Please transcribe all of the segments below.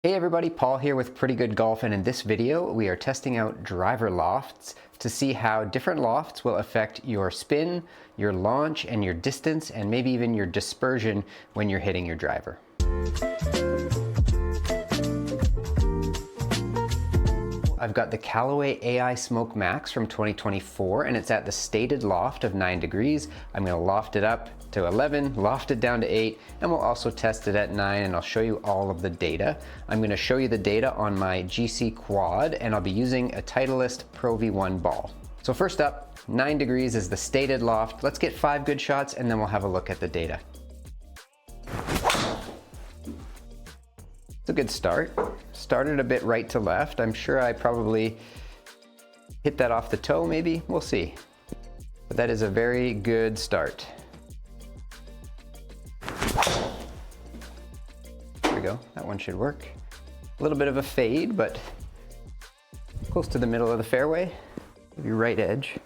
Hey everybody, Paul here with Pretty Good Golf, and in this video we are testing out driver lofts to see how different lofts will affect your spin, your launch, and your distance, and maybe even your dispersion when you're hitting your driver. I've got the Callaway AI Smoke Max from 2024, and it's at the stated loft of 9 degrees. I'm going to loft it up to 11, loft it down to 8, and we'll also test it at 9, and I'll show you all of the data. I'm going to show you the data on my GC Quad, and I'll be using a Titleist Pro V1 ball. So first up, 9 degrees is the stated loft. Let's get 5 good shots, and then we'll have a look at the data. It's a good start. Started a bit right to left. I'm sure I probably hit that off the toe, maybe. We'll see. But that is a very good start. There we go. That one should work. A little bit of a fade, but close to the middle of the fairway. Maybe right edge.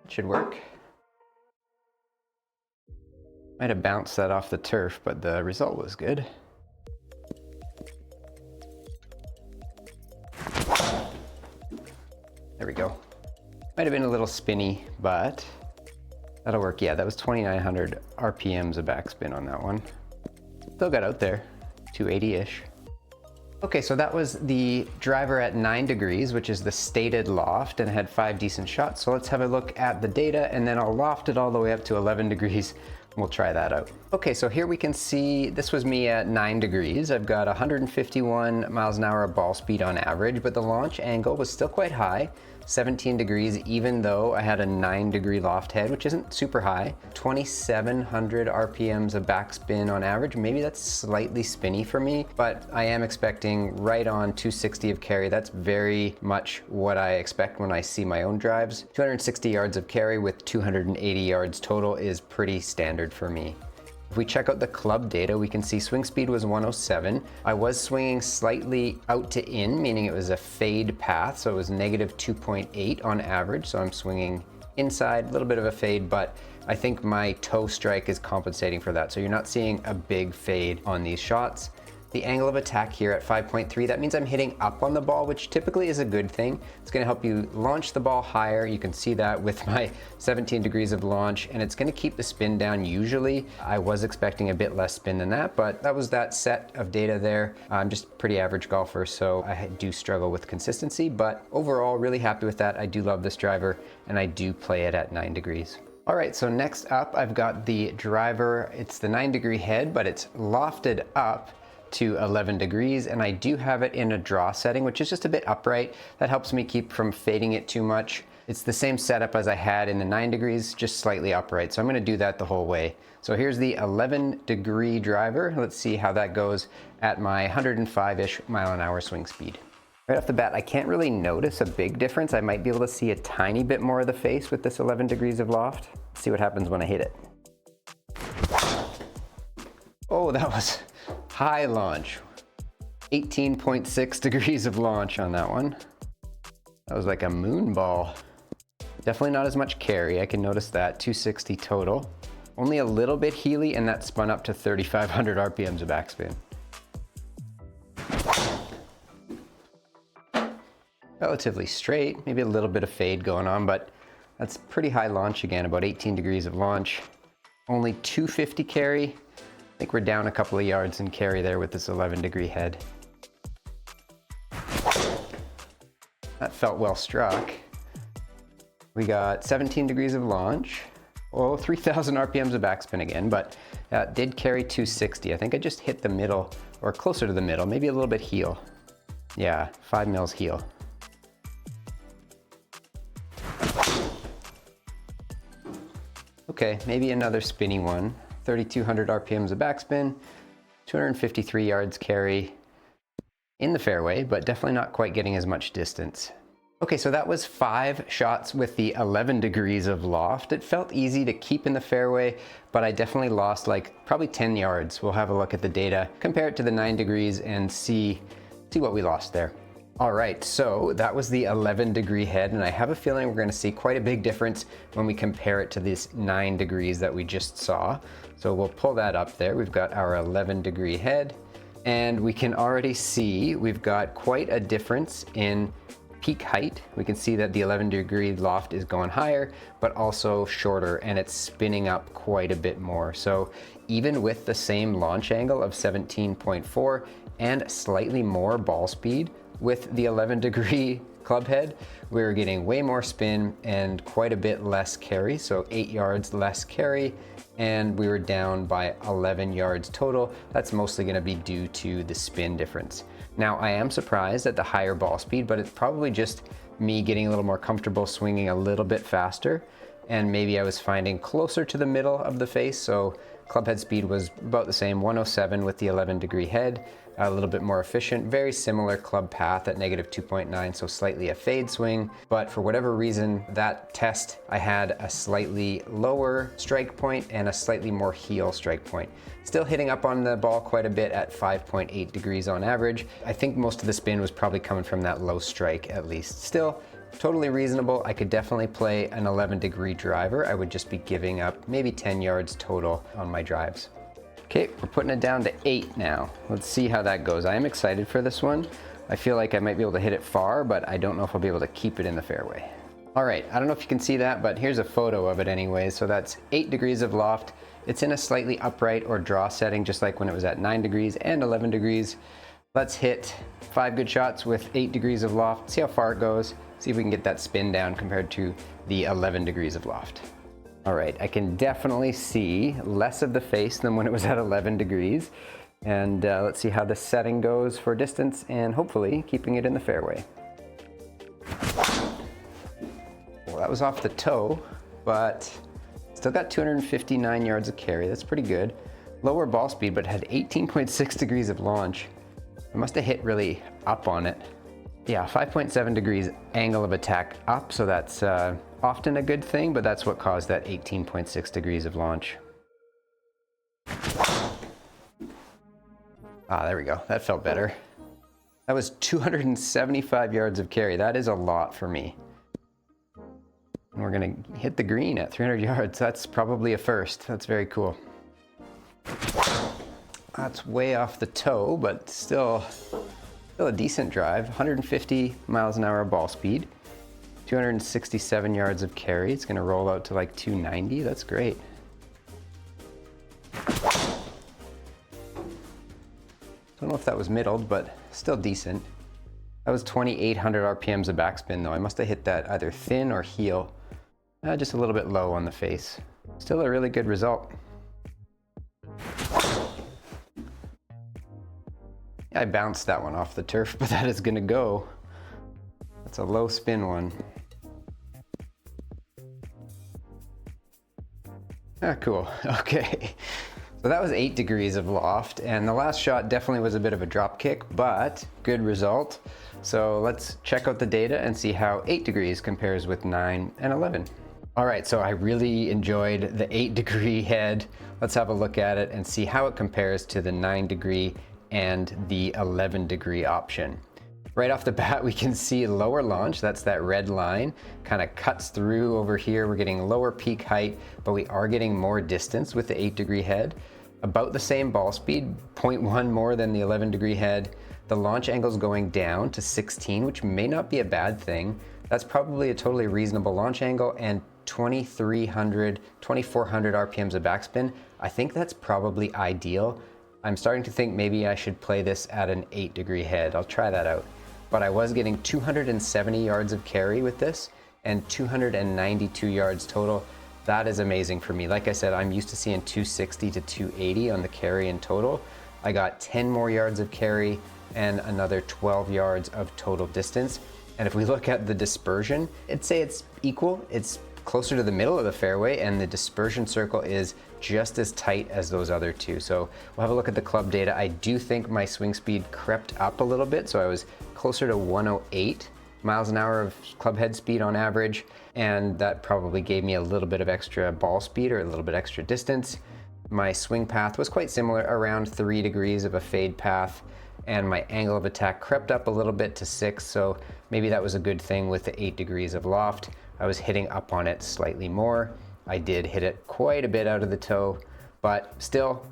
Should work. Might have bounced that off the turf, but the result was good. There we go. Might have been a little spinny, but that'll work. Yeah, that was 2,900 RPMs of backspin on that one. Still got out there, 280-ish. Okay, so that was the driver at 9 degrees, which is the stated loft, and it had 5 decent shots. So let's have a look at the data, and then I'll loft it all the way up to 11 degrees. We'll try that out. Okay, so here we can see this was me at 9 degrees. I've got 151 miles an hour of ball speed on average, but the launch angle was still quite high, 17 degrees, even though I had a 9-degree loft head, which isn't super high. 2,700 RPMs of backspin on average. Maybe that's slightly spinny for me, but I am expecting right on 260 of carry. That's very much what I expect when I see my own drives. 260 yards of carry with 280 yards total is pretty standard for me. If we check out the club data, we can see swing speed was 107. I was swinging slightly out to in, meaning it was a fade path, so it was negative 2.8 on average. So I'm swinging inside, a little bit of a fade, but I think my toe strike is compensating for that. So you're not seeing a big fade on these shots. The angle of attack here at 5.3, that means I'm hitting up on the ball, which typically is a good thing. It's gonna help you launch the ball higher. You can see that with my 17 degrees of launch, and it's gonna keep the spin down usually. I was expecting a bit less spin than that, but that was that set of data there. I'm just a pretty average golfer, so I do struggle with consistency, but overall, really happy with that. I do love this driver, and I do play it at 9 degrees. All right, so next up, I've got the driver. It's the 9-degree head, but it's lofted up to 11 degrees, and I do have it in a draw setting, which is just a bit upright. That helps me keep from fading it too much. It's the same setup as I had in the 9 degrees, just slightly upright. So I'm gonna do that the whole way. So here's the 11-degree driver. Let's see how that goes at my 105-ish mile an hour swing speed. Right off the bat, I can't really notice a big difference. I might be able to see a tiny bit more of the face with this 11 degrees of loft. Let's see what happens when I hit it. Oh, that was high launch. 18.6 degrees of launch on that one. That was like a moon ball. Definitely not as much carry, I can notice that, 260 total. Only a little bit heely, and that spun up to 3,500 RPMs of backspin. Relatively straight, maybe a little bit of fade going on, but that's pretty high launch again, about 18 degrees of launch. Only 250 carry. I think we're down a couple of yards in carry there with this 11-degree head. That felt well struck. We got 17 degrees of launch. Oh, 3,000 RPMs of backspin again, but did carry 260. I think I just hit the middle, or closer to the middle, maybe a little bit heel. Yeah, 5 mils heel. Okay, maybe another spinny one. 3,200 RPMs of backspin, 253 yards carry in the fairway, but definitely not quite getting as much distance. Okay, so that was 5 shots with the 11 degrees of loft. It felt easy to keep in the fairway, but I definitely lost like probably 10 yards. We'll have a look at the data, compare it to the 9 degrees and see what we lost there. All right, so that was the 11-degree head, and I have a feeling we're going to see quite a big difference when we compare it to this 9 degrees that we just saw. So we'll pull that up there. We've got our 11-degree head, and we can already see we've got quite a difference in peak height. We can see that the 11-degree loft is going higher, but also shorter, and it's spinning up quite a bit more. So even with the same launch angle of 17.4 and slightly more ball speed, with the 11-degree club head, we were getting way more spin and quite a bit less carry, so 8 yards less carry, and we were down by 11 yards total. That's mostly going to be due to the spin difference. Now, I am surprised at the higher ball speed, but it's probably just me getting a little more comfortable swinging a little bit faster, and maybe I was finding closer to the middle of the face, so club head speed was about the same, 107 with the 11-degree head, a little bit more efficient, very similar club path at -2.9, so slightly a fade swing. But for whatever reason, that test, I had a slightly lower strike point and a slightly more heel strike point. Still hitting up on the ball quite a bit at 5.8 degrees on average. I think most of the spin was probably coming from that low strike at least. Still, totally reasonable. I could definitely play an 11-degree driver. I would just be giving up maybe 10 yards total on my drives. Okay, we're putting it down to 8 now. Let's see how that goes. I am excited for this one. I feel like I might be able to hit it far, but I don't know if I'll be able to keep it in the fairway. All right, I don't know if you can see that, but here's a photo of it anyway. So that's 8 degrees of loft. It's in a slightly upright or draw setting, just like when it was at 9 degrees and 11 degrees. Let's hit 5 good shots with 8 degrees of loft, see how far it goes, see if we can get that spin down compared to the 11 degrees of loft. All right, I can definitely see less of the face than when it was at 11 degrees. And let's see how the setting goes for distance and hopefully keeping it in the fairway. Well, that was off the toe, but still got 259 yards of carry. That's pretty good. Lower ball speed, but had 18.6 degrees of launch. I must have hit really up on it. Yeah, 5.7 degrees angle of attack up, so that's often a good thing, but that's what caused that 18.6 degrees of launch. Ah, there we go. That felt better. That was 275 yards of carry. That is a lot for me. And we're gonna hit the green at 300 yards. That's probably a first. That's very cool. That's way off the toe, but still a decent drive. 150 miles an hour ball speed, 267 yards of carry. It's gonna roll out to like 290. That's great. Don't know if that was middled, but still decent. That was 2,800 RPMs of backspin though. I must have hit that either thin or heel. Just a little bit low on the face. Still a really good result. I bounced that one off the turf, but that is gonna go. That's a low spin one. Ah, cool, okay. So that was 8 degrees of loft, and the last shot definitely was a bit of a drop kick, but good result. So let's check out the data and see how 8 degrees compares with 9 and 11. All right, so I really enjoyed the 8-degree head. Let's have a look at it and see how it compares to the 9-degree and the 11-degree option. Right off the bat, we can see lower launch. That's that red line, kind of cuts through over here. We're getting lower peak height, but we are getting more distance with the 8-degree head. About the same ball speed, 0.1 more than the 11-degree head. The launch angle's going down to 16, which may not be a bad thing. That's probably a totally reasonable launch angle, and 2,300, 2,400 RPMs of backspin. I think that's probably ideal. I'm starting to think maybe I should play this at an 8-degree head. I'll try that out. But I was getting 270 yards of carry with this and 292 yards total. That is amazing for me. Like I said, I'm used to seeing 260 to 280 on the carry in total. I got 10 more yards of carry and another 12 yards of total distance. And if we look at the dispersion, I'd say it's equal. It's closer to the middle of the fairway, and the dispersion circle is just as tight as those other two. So we'll have a look at the club data. I do think my swing speed crept up a little bit, so I was closer to 108 miles an hour of club head speed on average, and that probably gave me a little bit of extra ball speed or a little bit extra distance. My swing path was quite similar, around 3 degrees of a fade path, and my angle of attack crept up a little bit to 6, so maybe that was a good thing with the 8 degrees of loft. I was hitting up on it slightly more. I did hit it quite a bit out of the toe, but still,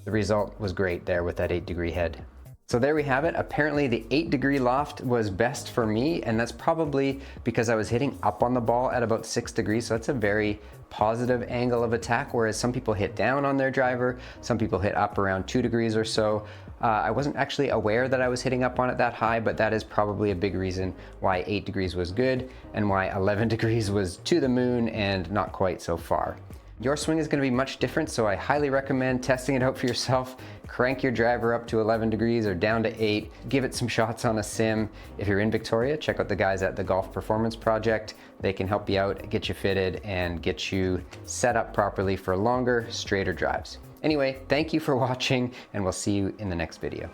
the result was great there with that 8-degree head. So there we have it. Apparently the 8-degree loft was best for me, and that's probably because I was hitting up on the ball at about 6 degrees, so that's a very positive angle of attack, whereas some people hit down on their driver, some people hit up around 2 degrees or so. I wasn't actually aware that I was hitting up on it that high, but that is probably a big reason why 8 degrees was good and why 11 degrees was to the moon and not quite so far. Your swing is going to be much different, so I highly recommend testing it out for yourself. Crank your driver up to 11 degrees or down to 8. Give it some shots on a sim. If you're in Victoria, check out the guys at the Golf Performance Project. They can help you out, get you fitted, and get you set up properly for longer, straighter drives. Anyway, thank you for watching, and we'll see you in the next video.